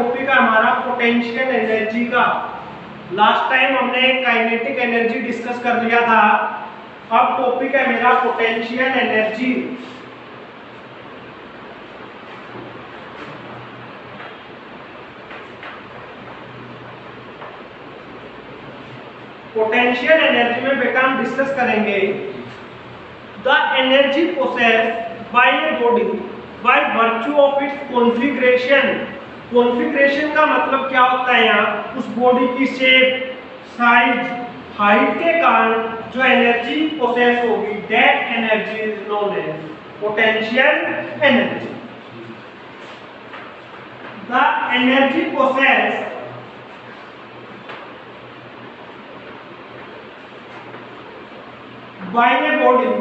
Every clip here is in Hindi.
टॉपिक है हमारा पोटेंशियल एनर्जी का। लास्ट टाइम हमने काइनेटिक एनर्जी डिस्कस कर लिया था, अब टॉपिक है मेरा पोटेंशियल एनर्जी। पोटेंशियल एनर्जी में बेटा हम डिस्कस करेंगे the energy possessed bye a body by virtue of its configuration. Configuration का मतलब क्या होता है, यहाँ उस बॉडी की शेप, साइज, हाइट के कारण जो एनर्जी पोसेस होगी, that energy is known as potential energy. The energy possessed by a body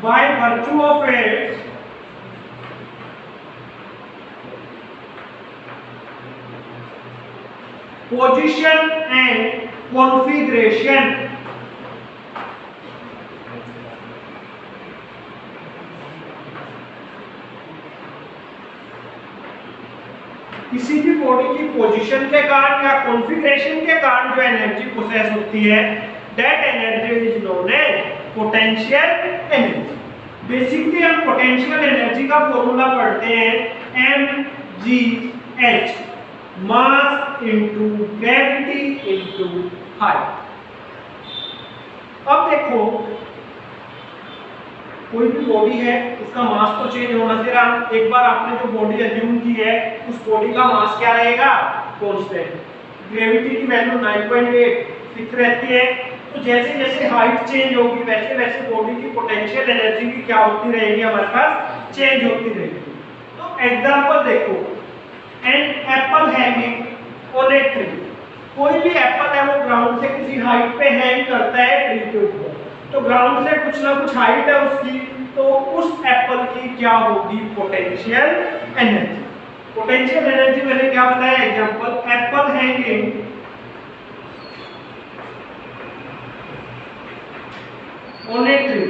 by virtue of its position and configuration। किसी भी बॉडी की पोजीशन के कारण या कॉन्फ़िगरेशन के कारण जो एनर्जी प्रोसेस होती है, that energy is known as potential energy. Basically हम पोटेंशियल एनर्जी का फॉर्मूला पढ़ते हैं mgh, mass into gravity into height. अब देखो कोई भी बॉडी है, उसका मास तो चेंज होना से रहा। एक बार आपने जो बॉडी अज्यूम की है, उस बॉडी का मास क्या रहेगा, कांस्टेंट। ग्रेविटी की वैल्यू 9.8 फिक्स रहती है। तो जैसे जैसे हाइट चेंज होगी वैसे वैसे बॉडी की पोटेंशियल एनर्जी भी क्या होती रहेगी, हमारे पास चेंज होती रहेगी। तो एग्जांपल देखो, an apple hanging on a tree. कोई भी एप्पल है वो ग्राउंड से किसी हाइट पे हैंग करता है ट्री के ऊपर, तो ग्राउंड से कुछ ना कुछ हाइट है उसकी, तो उस एप्पल की क्या होगी, पोटेंशियल एनर्जी। पोटेंशियल एनर्जी मैंने क्या बताया, example Apple hanging on a tree.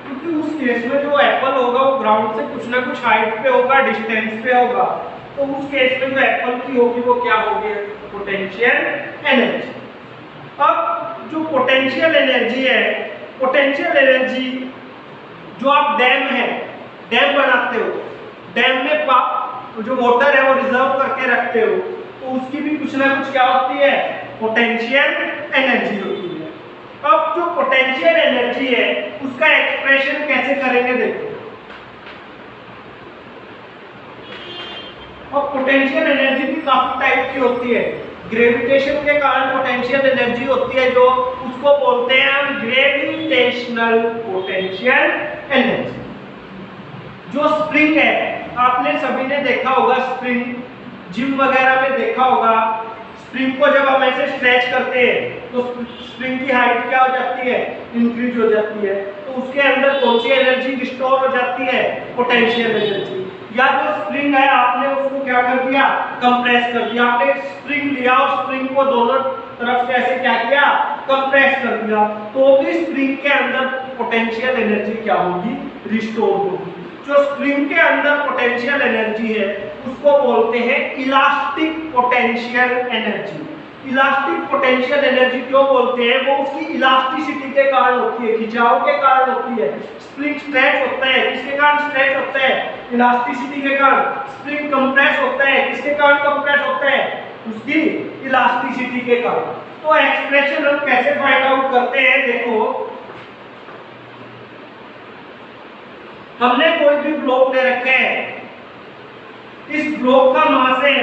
क्योंकि उस केस में जो एप्पल होगा वो ग्राउंड से कुछ ना कुछ हाइट पे होगा, डिस्टेंस पे होगा, तो उस केस में जो एप्पल की होगी वो क्या होगी, पोटेंशियल एनर्जी। अब जो पोटेंशियल एनर्जी है, पोटेंशियल एनर्जी जो आप डैम बनाते हो, डैम में जो वाटर है वो रिजर्व करके रखते हो, तो उसकी भी कुछ ना कुछ क्या होती है, पोटेंशियल एनर्जी होती है। अब जो पोटेंशियल एनर्जी है उसका एक्सप्रेशन कैसे करेंगे देखो। अब पोटेंशियल एनर्जी भी काफी टाइप की होती है। ग्रेविटेशन के कारण पोटेंशियल एनर्जी होती है, जो उसको बोलते हैं हम ग्रेविटेशनल पोटेंशियल एनर्जी। जो स्प्रिंग है, आपने सभी ने देखा होगा, स्प्रिंग जिम वगैरह में देखा होगा। स्प्रिंग को जब हम ऐसे स्ट्रेच करते हैं तो स्प्रिंग की हाइट क्या हो जाती है, इंक्रीज हो जाती है। तो उसके अंदर कौन सी एनर्जी स्टोर हो जाती है, पोटेंशियल एनर्जी। या जो स्प्रिंग है आपने उसको क्या कर दिया, कंप्रेस कर दिया। आपने स्प्रिंग लिया और स्प्रिंग को दोनों तरफ से ऐसे क्या किया, कंप्रेस कर दिया, तो भी स्प्रिंग के अंदर पोटेंशियल एनर्जी क्या होगी, रिस्टोर होगी। जो स्प्रिंग के अंदर पोटेंशियल एनर्जी है उसको बोलते हैं elastic potential energy. Elastic potential energy क्यों बोलते हैं, वो उसकी इलास्टिसिटी के कारण होती है, खिंचाव के कारण होती है। स्प्रिंग स्ट्रेच होता है, किसके कारण स्ट्रेच होता है, इलास्टिसिटी के कारण। स्प्रिंग कंप्रेस होता है, किसके कारण कंप्रेस होता है, उसकी इलास्टिसिटी के कारण। तो एक्सप्रेशन हम कैसे फाइंड आउट करते हैं, देखो हमने कोई भी ब्लॉक ले रखे हैं, इस ब्लॉक का मास है,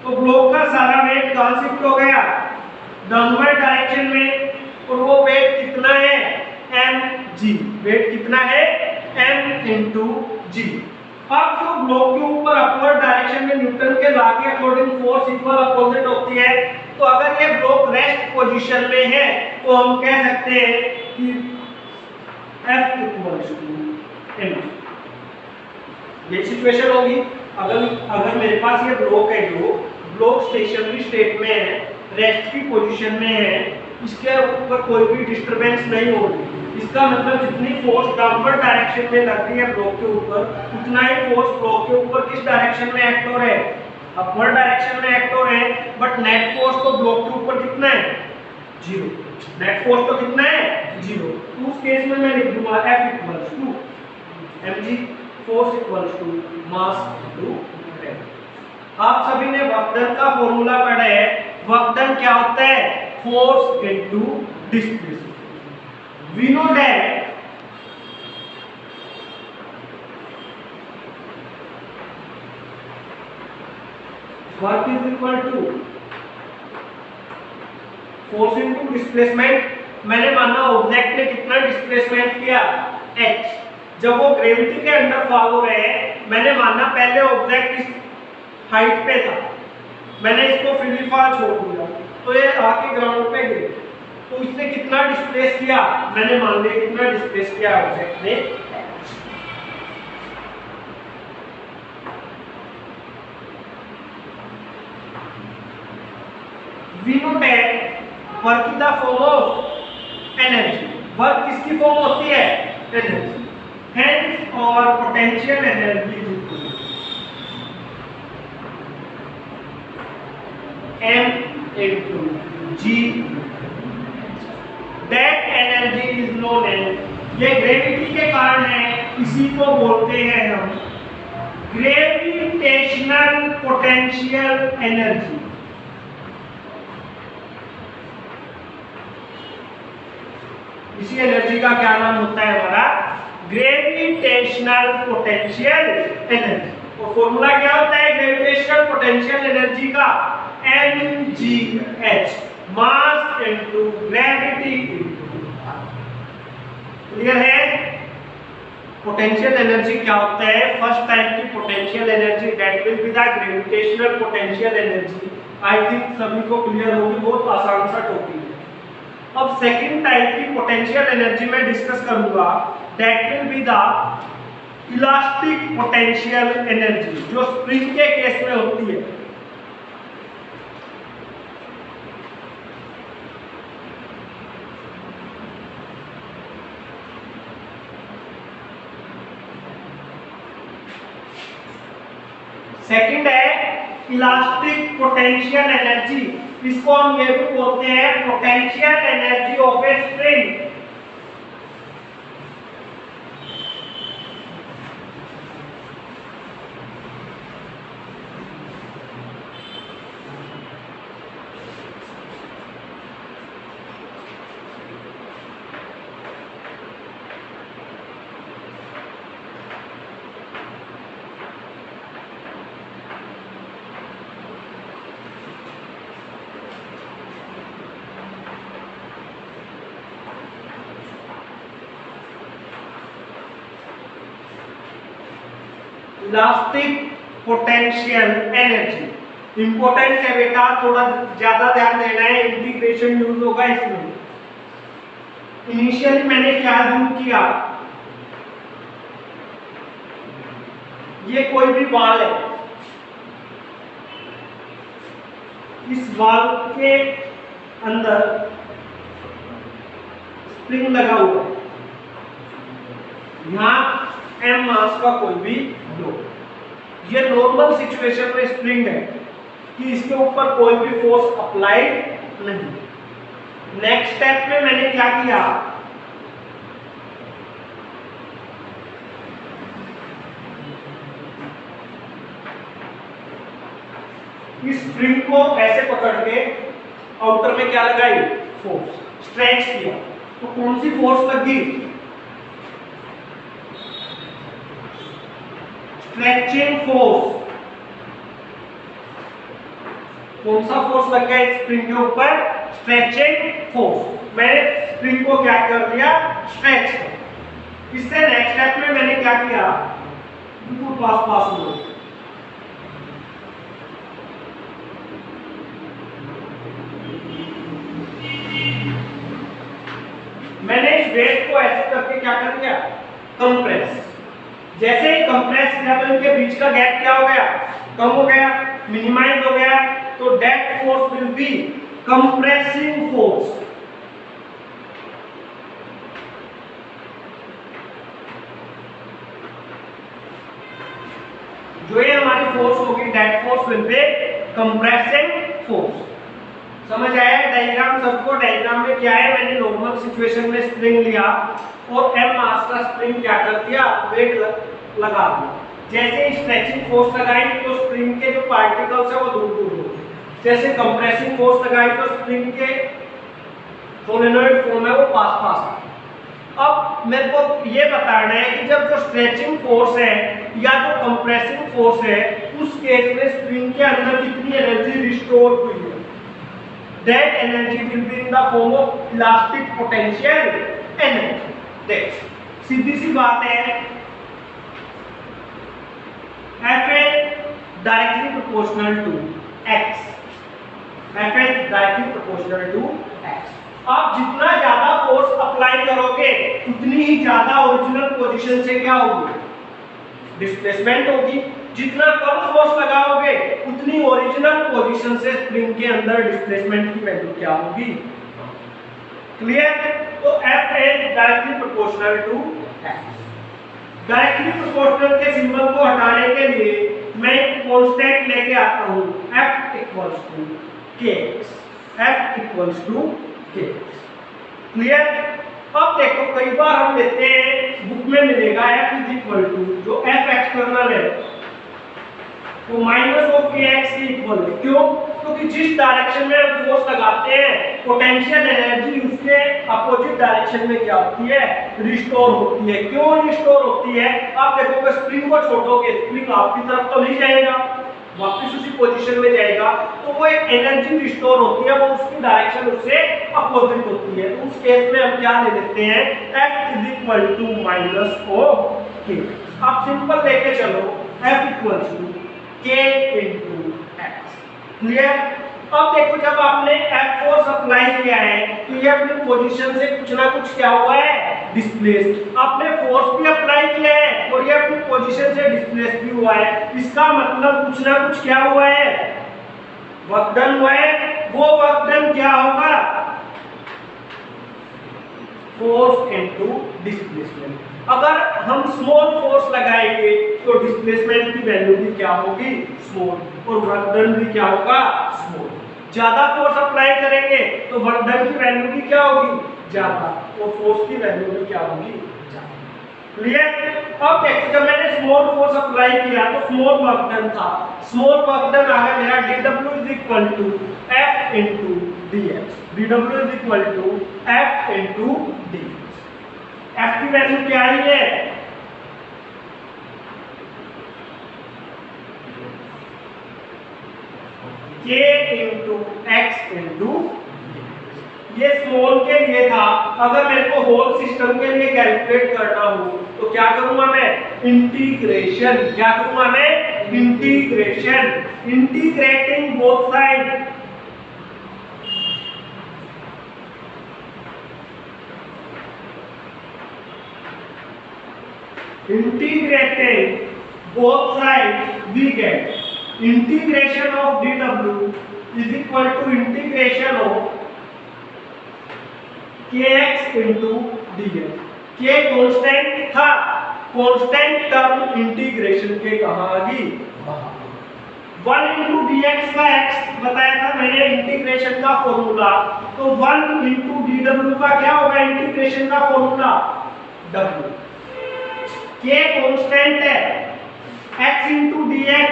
तो ब्लॉक का सारा वेट कहां शिफ्ट हो गया, डाउनवर्ड डायरेक्शन में, और वो वेट कितना है, mg। वेट कितना है, m इंटू जी। अब जो ब्लॉक के ऊपर अपवर्ड डायरेक्शन में न्यूटन के लॉ के अकॉर्डिंग फोर्स इक्वल अपोजिट होती है, तो अगर ये ब्लॉक रेस्ट पोजीशन में है तो हम कह सकते हैं कि F इक्वल्स टू m। ये सिचुएशन होगी। अगर मेरे पास ये ब्लॉक है, जो ब्लॉक स्टेशनरी स्टेट में है, रेस्ट की पोजीशन में है, इसके ऊपर कोई भी डिस्टरबेंस नहीं होगी, इसका मतलब जितनी फोर्स डाउनवर्ड डायरेक्शन में लग रही है ब्लॉक के ऊपर, उतना ही फोर्स ब्लॉक के ऊपर किस डायरेक्शन में एक्ट हो रहा है, अपवर्ड डायरेक्शन में एक्ट हो रहे हैं। बट नेट फोर्स तो ब्लॉक के ऊपर कितना है, 0। नेट फोर्स तो कितना है, 0। तो उस केस में मैं लिख दूंगा F equals to mg, force equals to mass into time. आप सभी ने वर्क डन का फॉर्मूला पढ़ा है। वर्क डन क्या होता है, force into displacement. We know that work is equal to force into displacement. मैंने माना ऑब्जेक्ट ने कितना डिस्प्लेसमेंट किया, h। जब वो ग्रेविटी के अंडर फॉल हो रहे हैं, मैंने माना पहले ऑब्जेक्ट इस हाइट पे था, मैंने इसको फ्री फॉल छोड़ दिया तो ये आके ग्राउंड पे गिरे, तो इसने कितना डिस्प्लेस किया, मैंने मान लिया कितना डिस्प्लेस किया ऑब्जेक्ट ने, we know that work in the form of energy. Work किसकी फॉर्म होती है, एनर्जी। हेंस और potential energy m into g, that energy is known as, ये ग्रेविटी के कारण है, इसी को बोलते हैं हम ग्रेविटेशनल पोटेंशियल एनर्जी। इसी एनर्जी का क्या नाम होता है हमारा, ग्रेविटेशनल पोटेंशियल एनर्जी। और फॉर्मूला क्या होता है ग्रेविटेशनल पोटेंशियल एनर्जी का, mgh, mass into gravity into. Clear है। पोटेंशियल एनर्जी क्या होता है, फर्स्ट टाइप की potential energy that will be the gravitational potential energy. I think सभी को क्लियर होगी, बहुत आसान सा टॉपिक है। अब सेकंड टाइप की पोटेंशियल एनर्जी में डिस्कस करूंगा, that will be the elastic potential energy, जो स्प्रिंग के केस में होती है। सेकंड है इलास्टिक पोटेंशियल एनर्जी, इसको हम ये भी बोलते हैं potential energy of A spring. Elastic potential energy important है बेटा, थोड़ा ज्यादा ध्यान देना है, इंटीग्रेशन यूज होगा इसमें। इनिशियली मैंने क्या यूज किया, ये कोई भी बॉल है, इस बॉल के अंदर स्प्रिंग लगा हुआ है, यहां m मास का कोई भी ब्लॉक। ये नॉर्मल सिचुएशन में स्प्रिंग है कि इसके ऊपर कोई भी फोर्स अप्लाइड नहीं। नेक्स्ट स्टेप में मैंने क्या किया, इस स्प्रिंग को ऐसे पकड़ के आउटर में क्या लगाई, फोर्स, स्ट्रेच किया। तो कौन सी फोर्स लगी, स्ट्रेचिंग फोर्स। कौन सा फोर्स लग गया स्प्रिंग के ऊपर, स्ट्रेचिंग फोर्स। मैंने स्प्रिंग को क्या कर दिया, स्ट्रेच कर। इससे नेक्स्ट स्टेप में मैंने क्या किया, बिल्कुल पास में मैंने इस वेट को ऐसे करके क्या कर दिया, कंप्रेस। जैसे ही कंप्रेस किया तो इनके बीच का गैप क्या हो गया, कम हो गया, मिनिमाइज हो गया। तो that force will be compressing force. जो ये हमारी फोर्स होगी that force will be compressing force. समझ आया डायग्राम सबको? डायग्राम में क्या है, मैंने नॉर्मल सिचुएशन में स्प्रिंग लिया और m मास का स्प्रिंग क्या कर दिया, वेट लगा दिया। जैसे स्ट्रेचिंग फोर्स लगाई तो स्प्रिंग के जो पार्टिकल्स है वो दूर दूर हो गए। जैसे कंप्रेसिंग फोर्स लगाई तो स्प्रिंग के सोलेनॉइड फॉर्म है वो पास पास आ गए। अब मेरे को ये बताना है कि जब जो स्ट्रेचिंग फोर्स है या जो कंप्रेसिंग फोर्स है उस केस में स्प्रिंग के अंदर कितनी एनर्जी रिस्टोर हुई है। That energy will be in the form of elastic potential energy. देख सीधी सी बात है, F is directly proportional to x. F is directly proportional to x. आप जितना ज्यादा फोर्स अप्लाई करोगे उतनी ही ज्यादा ओरिजिनल पोजीशन से क्या होगी, डिस्प्लेसमेंट होगी। जितना कम फोर्स लगाओगे उतनी ओरिजिनल पोजीशन से स्प्रिंग के अंदर डिस्प्लेसमेंट की वैल्यू क्या होगी। क्लियर? तो F is directly proportional to x। Directly proportional के सिंबल को हटाने के लिए मैं एक कांस्टेंट लेके आता हूं F equals to kx। F equals to kx। Clear? अब देखो कई बार हम लेते हैं बुक में मिलेगा F इज इक्वल टू जो F एक्सटर्नल है तो माइनस ऑफ kx के इक्वल है। क्यों? क्योंकि जिस डायरेक्शन में हम फोर्स लगाते हैं पोटेंशियल एनर्जी उसके अपोजिट डायरेक्शन में क्या होती है, रिस्टोर होती है। क्यों रिस्टोर होती है? आप देखोगे स्प्रिंग को छोड़ोगे स्प्रिंग आपकी तरफ तो नहीं जाएगा, वापस उसी पोजीशन में जाएगा, तो वो एक एनर्जी रिस्टोर होती है, वो उसकी डायरेक्शन उससे अपोजिट होती है। तो उस केस में हम क्या ले लेते हैं, F is equal to minus of k। आप सिंपल लेके चलो F equals to k into x। Clear? अब देखो जब आपने F फोर्स अप्लाई किया है तो ये अपनी पोजीशन से कुछ ना कुछ क्या हुआ है, डिस्प्लेस। आपने फोर्स भी अप्लाई किया है और ये अपनी पोजीशन से डिस्प्लेस भी हुआ है। इसका मतलब कुछ ना कुछ क्या हुआ है, वर्क डन हुआ है। वो वर्क डन क्या होगा, फोर्स इनटू डिस्प्लेसमेंट। अगर हम स्मॉल फोर्स लगाएंगे तो डिस्प्लेसमेंट की वैल्यू भी क्या होगी, स्मॉल, और वर्क डन भी क्या होगा, स्मॉल। ज्यादा फोर्स अप्लाई करेंगे तो वर्क डन की वैल्यू भी क्या होगी, ज्यादा, और फोर्स की वैल्यू भी क्या होगी, ज्यादा। क्लियर? अब देखो जब मैंने स्मॉल फोर्स अप्लाई किया तो स्मॉल वर्क डन था, स्मॉल वर्क डन आ गया मेरा dw is equal to f into dx। dw is equal to f into dx। F की वैल्यू क्या आई है, k इंटू x इंटू, ये स्मॉल के लिए था। अगर मेरे को होल सिस्टम के लिए कैलकुलेट करना हो तो क्या करूंगा मैं, इंटीग्रेशन। क्या करूंगा मैं, integration. Integrating both side, integrating both sides we get integration of dw is equal to integration of kx into dx। k constant था, कांस्टेंट टर्म इंटीग्रेशन के कहां आ गई, 1 into dx का x बताया था मैंने इंटीग्रेशन का फॉर्मूला, तो 1 into dw का क्या होगा इंटीग्रेशन का फॉर्मूला, w। k कांस्टेंट है, x into dx,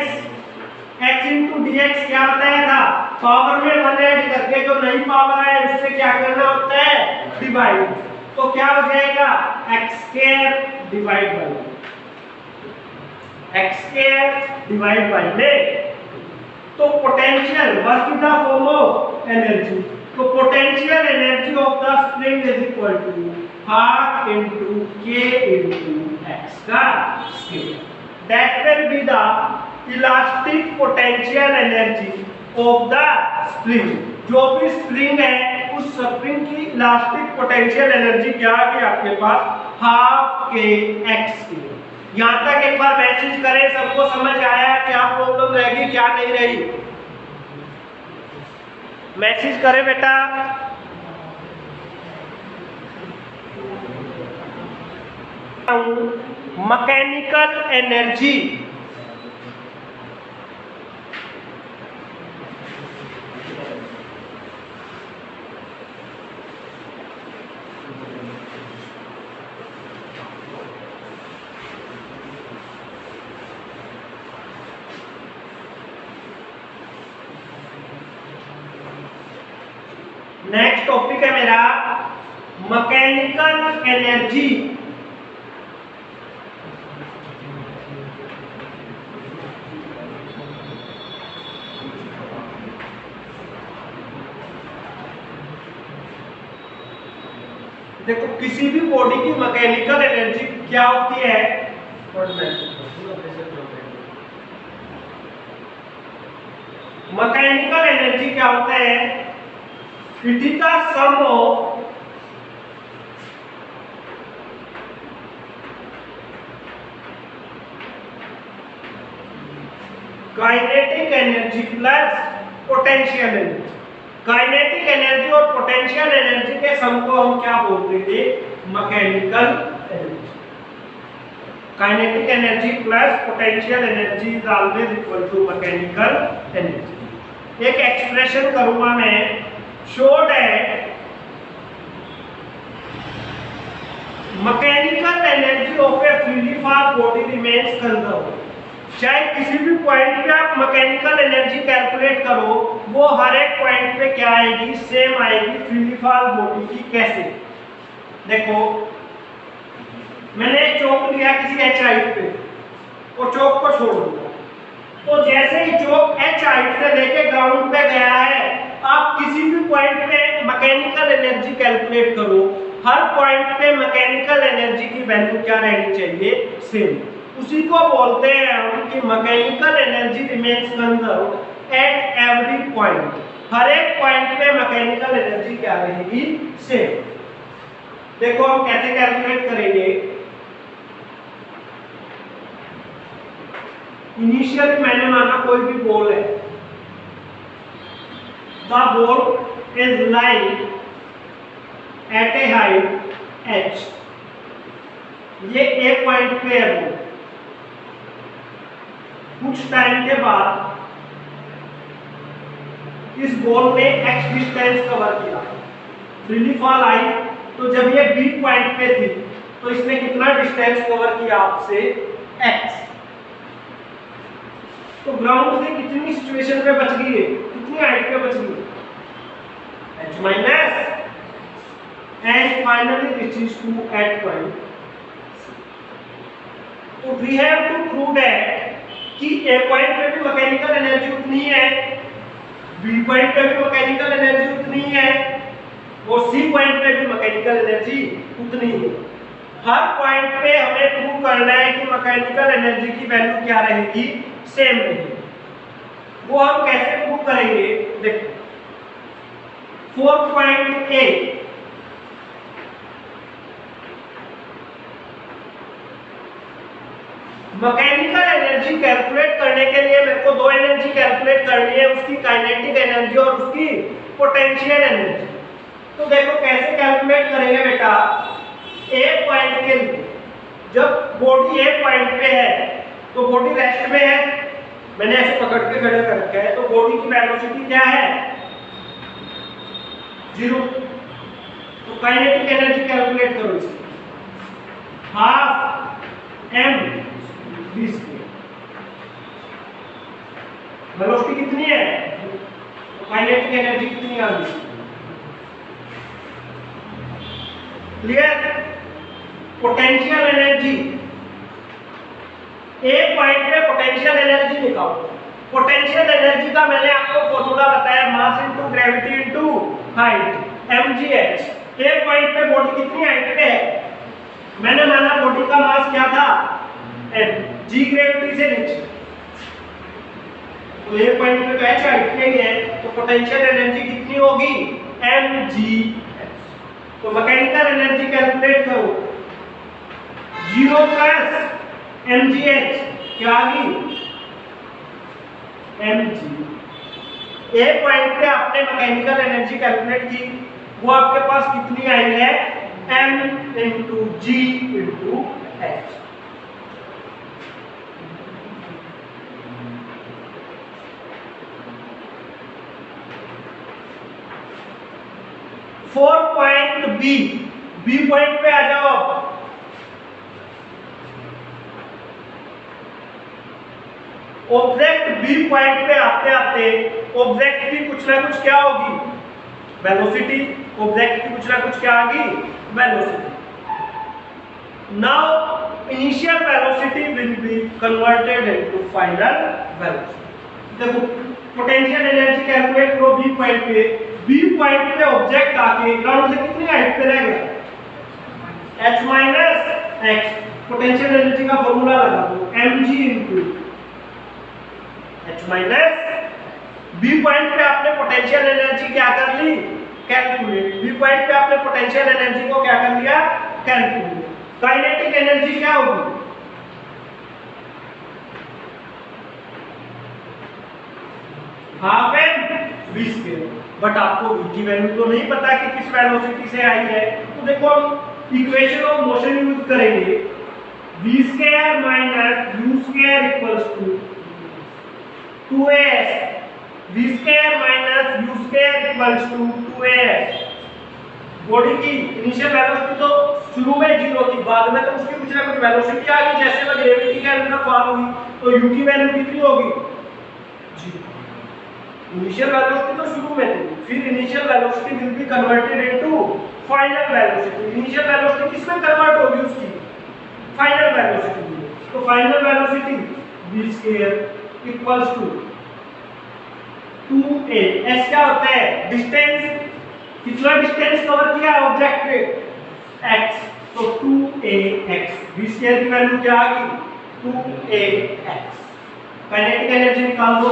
x into dx क्या बताया था, पावर में 1 ऐड करके जो नई पावर है उससे क्या करना होता है, डिवाइड। तो क्या हो जाएगा, x square divide by x square divide by में। तो potential work in the form of energy, तो potential energy of the spring is equal to half into k into x का square. That will be the elastic potential energy of the spring. जो भी स्प्रिंग है उस स्प्रिंग की इलास्टिक पोटेंशियल एनर्जी क्या है आपके पास, हाफ k x स्क्वायर। यहां तक एक बार मैसेज करें, सबको समझ आया, क्या प्रॉब्लम रहेगी क्या नहीं रही, मैसेज करें बेटा। मैकेनिकल एनर्जी टॉपिक है मेरा मैकेनिकल एनर्जी। देखो किसी भी बॉडी की मैकेनिकल एनर्जी क्या होती है, मैकेनिकल एनर्जी क्या होता है, it is the sum of kinetic energy plus potential energy. Kinetic energy और पोटेंशियल एनर्जी के सम को हम क्या बोलते थे, mechanical energy. Kinetic energy plus potential energy is always equal to mechanical energy. एक एक्सप्रेशन करूंगा मैं, show that mechanical energy of a freely fall body remains conserved. चाहे किसी भी पॉइंट पे आप मैकेनिकल एनर्जी कैलकुलेट करो, वो हर एक पॉइंट पे क्या आएगी, सेम आएगी फ्रीली फॉल बॉडी की। कैसे, देखो मैंने एक चौक लिया किसी एच हाइट पे और चौक को छोड़ दिया, तो जैसे ही चौक एच हाइट से लेके ग्राउंड पे गया है, आप किसी भी पॉइंट पे मैकेनिकल एनर्जी कैलकुलेट करो, हर पॉइंट पे मैकेनिकल एनर्जी की वैल्यू क्या रहनी चाहिए, सेम। उसी को बोलते हैं हम कि mechanical energy remains conserved at every point. हर एक पॉइंट पे मैकेनिकल एनर्जी क्या रहेगी, सेम। देखो हम कैसे कैलकुलेट करेंगे। इनिशियली मैंने माना कोई भी बॉल है, the ball is lying at A height h, ये एक पॉइंट पे है बॉल। कुछ टाइम के बाद इस बॉल ने x डिस्टेंस कवर किया, फ्रीली फॉल आई, तो जब ये B पॉइंट पे थी तो इसने कितना डिस्टेंस कवर किया आपसे, x। तो ग्राउंड से कितनी सिचुएशन पे बच गई है, कितनी हाइट पे बच गई, h minus, and finally reaches to at point. तो we have to prove that कि ए पॉइंट पे भी मैकेनिकल एनर्जी उतनी है, बी पॉइंट पे भी मैकेनिकल एनर्जी उतनी है, और सी पॉइंट पे भी मैकेनिकल एनर्जी उतनी है। हर पॉइंट पे हमें प्रूव करना है कि मैकेनिकल एनर्जी की वैल्यू क्या रहेगी, सेम रहेगी। वो हम कैसे प्रूव करेंगे, देखो 4.8 मैकेनिकल एनर्जी कैलकुलेट करने के लिए मेरे को दो एनर्जी कैलकुलेट करनी है, उसकी काइनेटिक एनर्जी और उसकी पोटेंशियल एनर्जी। तो देखो कैसे कैलकुलेट करेंगे बेटा, एक पॉइंट के लिए जब बॉडी एक पॉइंट पे है तो बॉडी रेस्ट में है, मैंने ऐसे पकड़ के खड़े कर रखा है, तो बॉडी की वेलोसिटी क्या है, 0। तो काइनेटिक एनर्जी कैलकुलेट करो इसकी, half m v square. Velocity कितनी है, तो काइनेटिक एनर्जी कितनी आ गई, क्लियर। पोटेंशियल एनर्जी, एक पॉइंट पे पोटेंशियल एनर्जी निकालो। पोटेंशियल एनर्जी का मैंने आपको फॉर्मूला बताया, मास into gravity into height, mgh। एक पॉइंट पे बॉडी कितनी हाइट पे है, मैंने माना बॉडी का मास क्या था, m, g ग्रेविटी से नीचे, तो एक पॉइंट पे तो h हाइट पे ही है, तो पोटेंशियल एनर्जी कितनी होगी, mgh। तो मैकेनिकल एनर्जी कैलकुलेट करो, 0 प्लस mgh क्या आ गई, mg। एक पॉइंट पे आपने मैकेनिकल एनर्जी कैलकुलेट की, वो आपके पास कितनी आई है, m इंटू g इंटू h। बी पॉइंट पे आ जाओ। ऑब्जेक्ट बी पॉइंट पे आते आते ऑब्जेक्ट की कुछ ना कुछ क्या होगी, वेलोसिटी ऑब्जेक्ट की कुछ ना कुछ क्या आ गई, velocity. Now initial velocity will be converted into final velocity. देखो पोटेंशियल एनर्जी कैलकुलेट करो बी पॉइंट पे। बी पॉइंट पे ऑब्जेक्ट आके ग्राउंड से कितनी हाइट पे रहेगा, h minus x। Potential energy का फॉर्मूला लगा दो mg into h minus. B point पे आपने पोटेंशियल एनर्जी क्या कर ली, कैलकुलेट। बी पॉइंट पे आपने पोटेंशियल एनर्जी को क्या कर लिया, कैलकुलेट। काइनेटिक एनर्जी क्या होगी, half M V square. But आपको v की वैल्यू तो नहीं पता कि किस वेलोसिटी से आई है, तो देखो हम इक्वेशन ऑफ मोशन यूज करेंगे। v square minus u square equals to 2as। v square minus u square equals to 2as। Body की इनिशियल वेलोसिटी तो शुरू में 0 थी, बाद में तो उसकी कुछ ना कुछ वेलोसिटी आ गई, जैसे वो ग्रेविटी के अंदर फॉल हुई, तो u की वैल्यू कितनी होगी, 0। इनिशियल वेलोसिटी तो शुरू में थी, फिर initial velocity will be converted into final velocity. Initial velocity किसमें कन्वर्ट होगी, उसकी फाइनल वेलोसिटी में। तो final velocity v square equals to 2a। s क्या होता है, डिस्टेंस। कितना डिस्टेंस कवर किया है ऑब्जेक्ट पे, x, तो 2ax। v स्क्वायर की वैल्यू क्या आ गई, 2ax। काइनेटिक एनर्जी निकाल दो,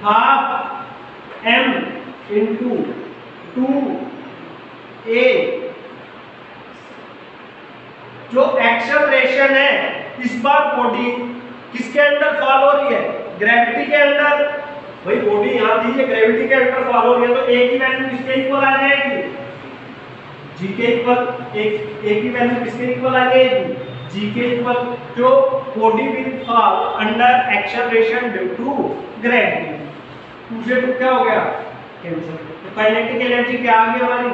हाफ m इंटू 2a। जो एक्सेलरेशन है, इस बार बॉडी किसके अंदर फॉल हो रही है, ग्रेविटी के अंदर। भाई बॉडी यहां थी, ये ग्रेविटी के अंदर फॉल हो रही है, तो a की वैल्यू किसके इक्वल आ जाएगी, g के इक्वल। a की वैल्यू किसके इक्वल आ जाएगी, g के इक्वल। जो body will fall under acceleration due to gravity. 2 से 2 क्या हो गया, कैंसिल। तो काइनेटिक एनर्जी क्या आ गई हमारी,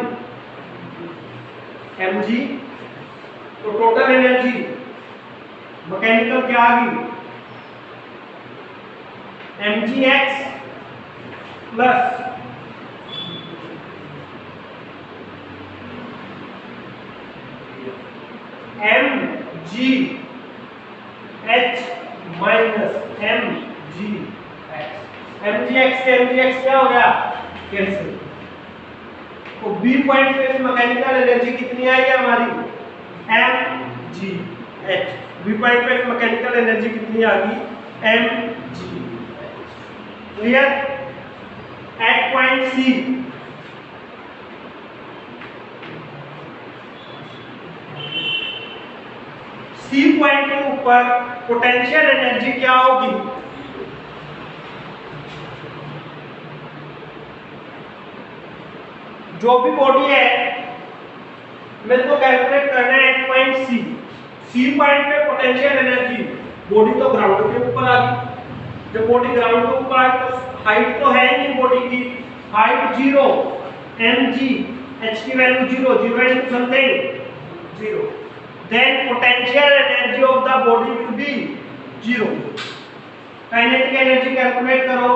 mg। तो टोटल एनर्जी मैकेनिकल क्या आ गई, mgx plus mgh minus mgx। mgx से mgx क्या हो गया, कैंसिल। तो बी पॉइंट पे मैकेनिकल एनर्जी कितनी आई है हमारी, mgh। बी पॉइंट पे मैकेनिकल एनर्जी कितनी आ गई, mgh। Clear. At point C, C point के ऊपर पोटेंशियल एनर्जी क्या होगी, जो भी बॉडी है मेरे को कैलकुलेट करना है at point C. C point पे पोटेंशियल एनर्जी, बॉडी तो ग्राउंड के ऊपर आ गई। जब बॉडी ग्राउंड के ऊपर आए तो हाइट तो है नहीं बॉडी की, हाइट 0, mg, h की value 0, 0 into something 0, then potential energy of the body will be 0। Kinetic energy calculate करो,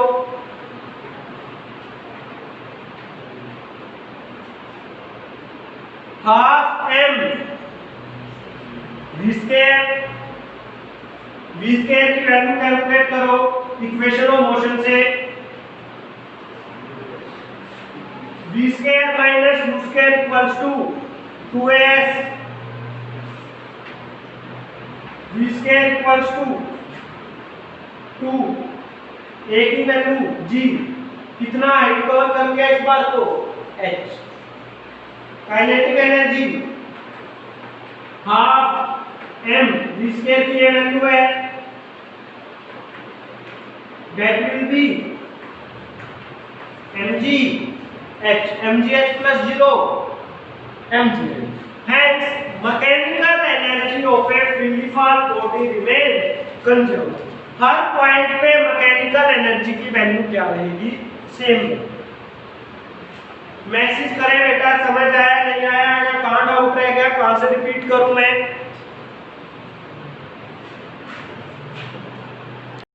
half m v square. v square की वैल्यू कैलकुलेट करो इक्वेशन ऑफ मोशन से। v square minus u square equals to 2as। v square equals to 2, a की वैल्यू g, कितना हाइट कवर कर लिया इस बार तो h। Kinetic energy half m, v square की ये वैल्यू है, that will be mgh, mgh plus 0, mgh। Hence, mechanical energy of a freely fall body remains conserved। Her point पे मैकेनिकल एनर्जी की वैल्यू क्या रहेगी, सेम। मैसेज करें बेटा, समझ आया नहीं आया, अगर कहाँ डाउट रह गया कहाँ से रिपीट करूं मैं।